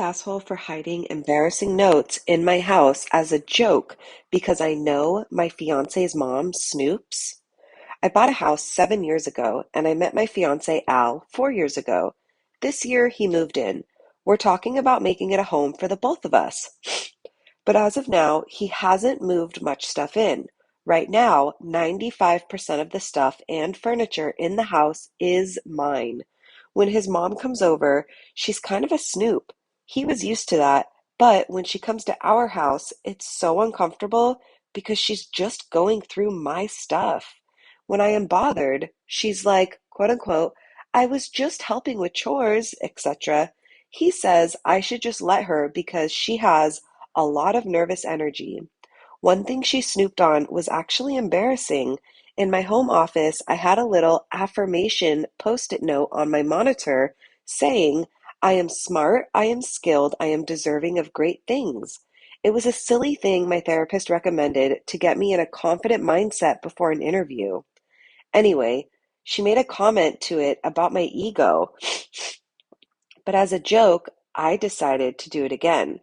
asshole for hiding embarrassing notes in my house as a joke because I know my fiance's mom snoops? I bought a house 7 years ago and I met my fiance Al 4 years ago. This year he moved in. We're talking about making it a home for the both of us. But as of now, he hasn't moved much stuff in. Right now, 95% of the stuff and furniture in the house is mine. When his mom comes over, she's kind of a snoop. He was used to that, but when she comes to our house, it's so uncomfortable because she's just going through my stuff. When I am bothered, she's like, quote unquote, I was just helping with chores, etc. He says I should just let her because she has a lot of nervous energy. One thing she snooped on was actually embarrassing. In my home office, I had a little affirmation post-it note on my monitor saying, I am smart, I am skilled, I am deserving of great things. It was a silly thing my therapist recommended to get me in a confident mindset before an interview. Anyway, she made a comment to it about my ego, but as a joke, I decided to do it again.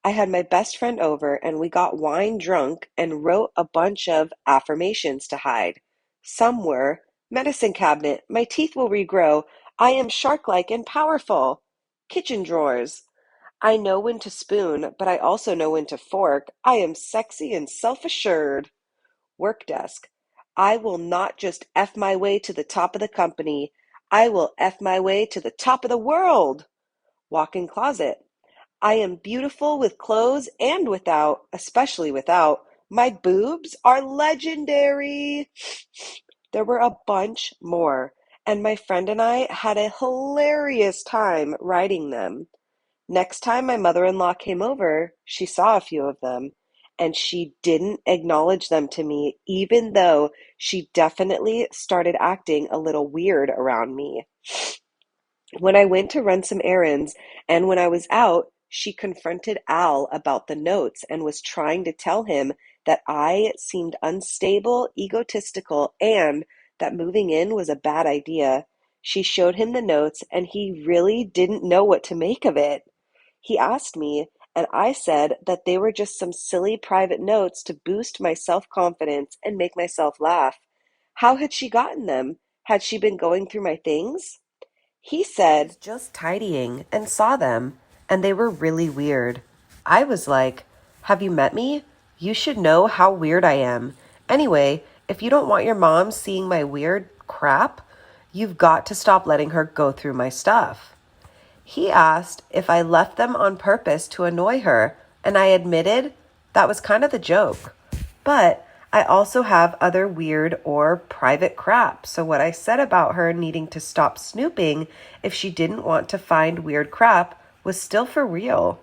I had my best friend over and we got wine drunk and wrote a bunch of affirmations to hide. Some were, medicine cabinet, my teeth will regrow, I am shark-like and powerful. Kitchen drawers, I know when to spoon, but I also know when to fork. I am sexy and self-assured. Work desk, I will not just F my way to the top of the company. I will F my way to the top of the world. Walk-in closet, I am beautiful with clothes and without, especially without. My boobs are legendary. There were a bunch more, and my friend and I had a hilarious time writing them. Next time my mother-in-law came over, she saw a few of them, and she didn't acknowledge them to me, even though she definitely started acting a little weird around me. When I went to run some errands and when I was out, she confronted Al about the notes and was trying to tell him that I seemed unstable, egotistical, and that moving in was a bad idea. She showed him the notes and he really didn't know what to make of it. He asked me, and I said that they were just some silly private notes to boost my self-confidence and make myself laugh. How had she gotten them? Had she been going through my things? He said, just tidying and saw them, and they were really weird. I was like, have you met me? You should know how weird I am. Anyway, if you don't want your mom seeing my weird crap, you've got to stop letting her go through my stuff. He asked if I left them on purpose to annoy her, and I admitted that was kind of the joke. But I also have other weird or private crap, so what I said about her needing to stop snooping if she didn't want to find weird crap was still for real.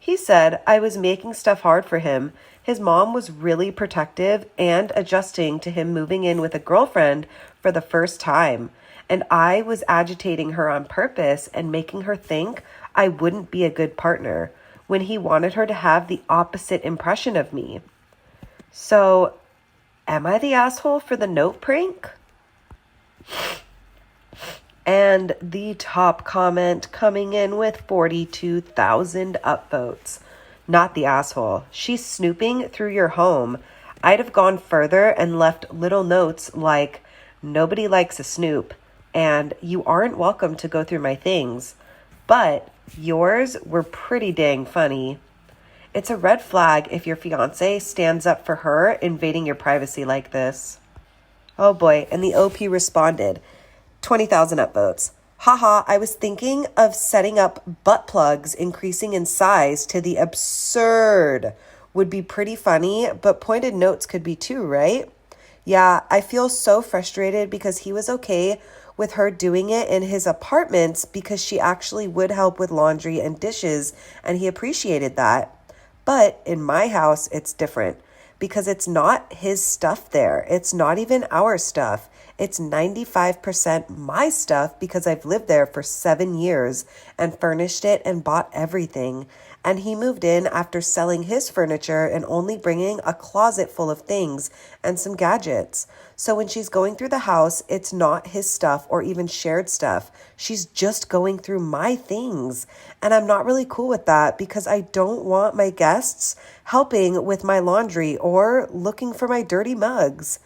He said I was making stuff hard for him. His mom was really protective and adjusting to him moving in with a girlfriend for the first time, and I was agitating her on purpose and making her think I wouldn't be a good partner when he wanted her to have the opposite impression of me. So, am I the asshole for the note prank? And the top comment coming in with 42,000 upvotes. Not the asshole. She's snooping through your home. I'd have gone further and left little notes like, nobody likes a snoop, and you aren't welcome to go through my things. But yours were pretty dang funny. It's a red flag if your fiance stands up for her invading your privacy like this. Oh boy, and the OP responded, 20,000 upvotes. Haha, I was thinking of setting up butt plugs increasing in size to the absurd. Would be pretty funny, but pointed notes could be too, right? Yeah, I feel so frustrated because he was okay with her doing it in his apartments because she actually would help with laundry and dishes, and he appreciated that. But in my house, it's different because it's not his stuff there. It's not even our stuff. It's 95% my stuff because I've lived there for 7 years and furnished it and bought everything. And he moved in after selling his furniture and only bringing a closet full of things and some gadgets. So when she's going through the house, it's not his stuff or even shared stuff. She's just going through my things. And I'm not really cool with that because I don't want my guests helping with my laundry or looking for my dirty mugs.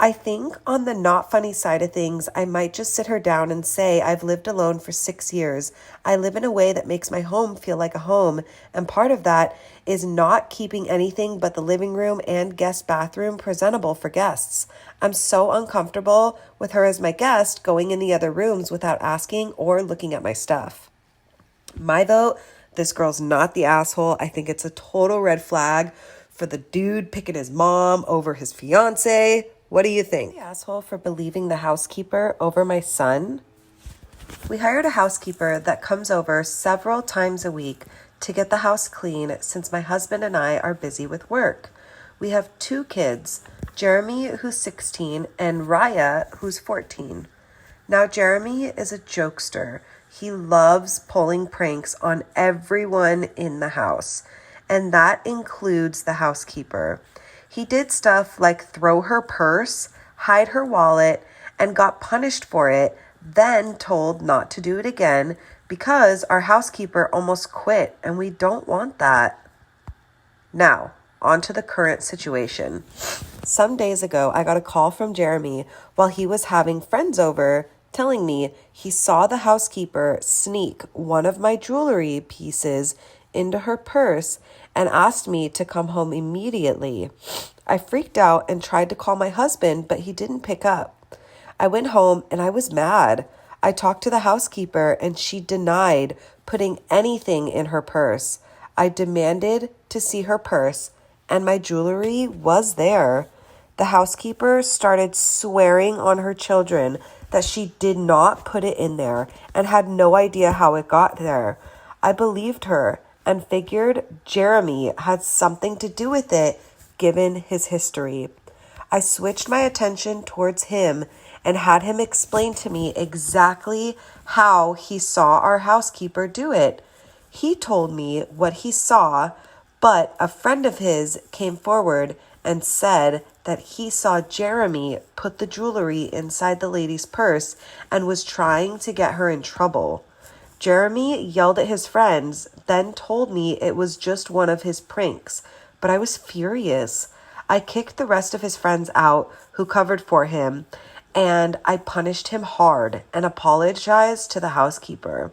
I think on the not funny side of things, I might just sit her down and say, I've lived alone for 6 years. I live in a way that makes my home feel like a home. And part of that is not keeping anything but the living room and guest bathroom presentable for guests. I'm so uncomfortable with her as my guest going in the other rooms without asking or looking at my stuff. My vote, this girl's not the asshole. I think it's a total red flag for the dude picking his mom over his fiance. What do you think? The asshole for believing the housekeeper over my son? We hired a housekeeper that comes over several times a week to get the house clean since my husband and I are busy with work. We have 2 kids, Jeremy, who's 16, and Raya, who's 14. Now, Jeremy is a jokester. He loves pulling pranks on everyone in the house, and that includes the housekeeper. He did stuff like throw her purse, hide her wallet, and got punished for it, then told not to do it again because our housekeeper almost quit, and we don't want that. Now, on to the current situation. Some days ago, I got a call from Jeremy while he was having friends over telling me he saw the housekeeper sneak one of my jewelry pieces into her purse and asked me to come home immediately. I freaked out and tried to call my husband, but he didn't pick up. I went home and I was mad. I talked to the housekeeper and she denied putting anything in her purse. I demanded to see her purse and my jewelry was there. The housekeeper started swearing on her children that she did not put it in there and had no idea how it got there. I believed her and figured Jeremy had something to do with it given his history. I switched my attention towards him and had him explain to me exactly how he saw our housekeeper do it. He told me what he saw, but a friend of his came forward and said that he saw Jeremy put the jewelry inside the lady's purse and was trying to get her in trouble. Jeremy yelled at his friends, then told me it was just one of his pranks, but I was furious. I kicked the rest of his friends out who covered for him, and I punished him hard and apologized to the housekeeper.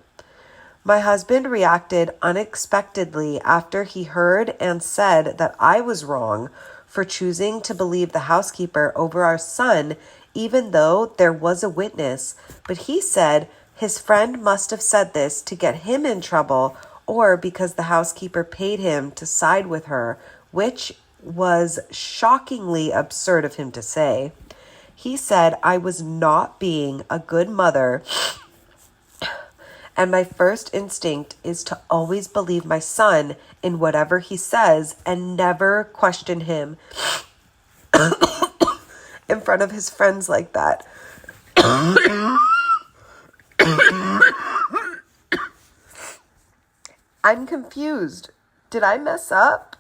My husband reacted unexpectedly after he heard and said that I was wrong for choosing to believe the housekeeper over our son, even though there was a witness. But he said his friend must have said this to get him in trouble or because the housekeeper paid him to side with her, which was shockingly absurd of him to say. He said I was not being a good mother, and my first instinct is to always believe my son in whatever he says and never question him in front of his friends like that. I'm confused. Did I mess up?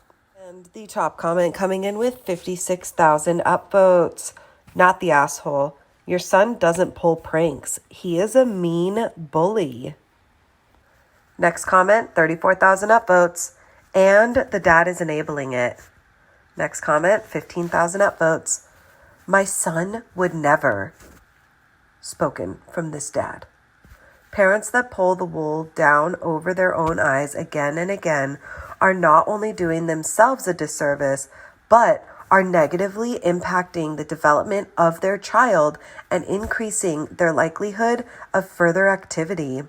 And the top comment coming in with 56,000 upvotes. Not the asshole. Your son doesn't pull pranks. He is a mean bully. Next comment, 34,000 upvotes. And the dad is enabling it. Next comment, 15,000 upvotes. My son would never. Spoken from this dad. Parents that pull the wool down over their own eyes again and again are not only doing themselves a disservice, but are negatively impacting the development of their child and increasing their likelihood of further activity.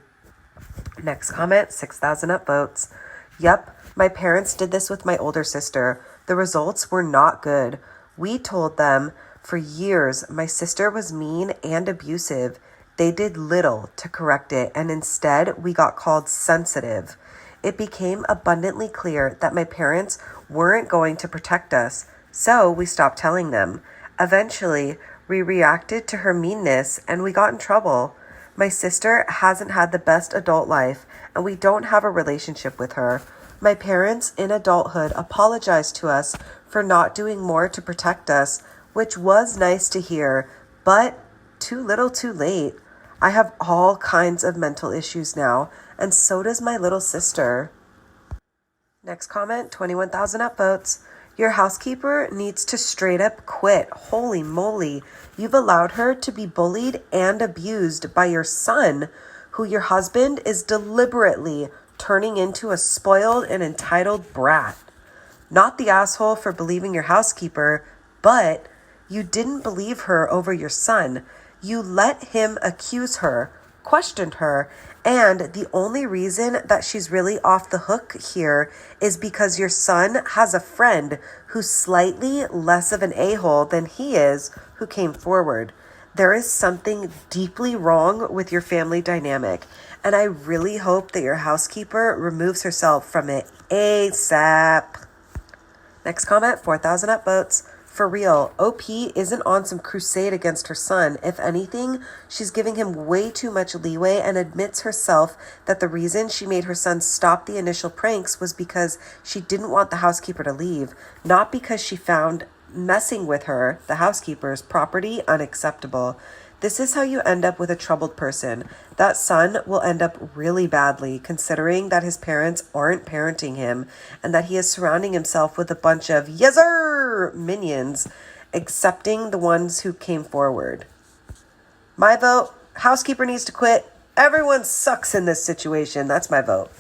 Next comment, 6,000 upvotes. Yep, my parents did this with my older sister. The results were not good. We told them for years my sister was mean and abusive. They did little to correct it, and instead we got called sensitive. It became abundantly clear that my parents weren't going to protect us, so we stopped telling them. Eventually, We reacted to her meanness and we got in trouble. My sister hasn't had the best adult life and we don't have a relationship with her. My parents in adulthood apologized to us for not doing more to protect us, which was nice to hear, but too little too late. I have all kinds of mental issues now, and so does my little sister. Next comment, 21,000 upvotes. Your housekeeper needs to straight up quit. Holy moly. You've allowed her to be bullied and abused by your son, who your husband is deliberately turning into a spoiled and entitled brat. Not the asshole for believing your housekeeper, but you didn't believe her over your son. You let him accuse her, questioned her, and the only reason that she's really off the hook here is because your son has a friend who's slightly less of an a-hole than he is who came forward. There is something deeply wrong with your family dynamic, and I really hope that your housekeeper removes herself from it ASAP. Next comment, 4,000 upvotes. For real, OP isn't on some crusade against her son. If anything, she's giving him way too much leeway and admits herself that the reason she made her son stop the initial pranks was because she didn't want the housekeeper to leave, not because she found messing with her, the housekeeper's property, unacceptable. This is how you end up with a troubled person. That son will end up really badly, considering that his parents aren't parenting him and that he is surrounding himself with a bunch of yes-sir minions, accepting the ones who came forward. My vote, housekeeper needs to quit. Everyone sucks in this situation. That's my vote.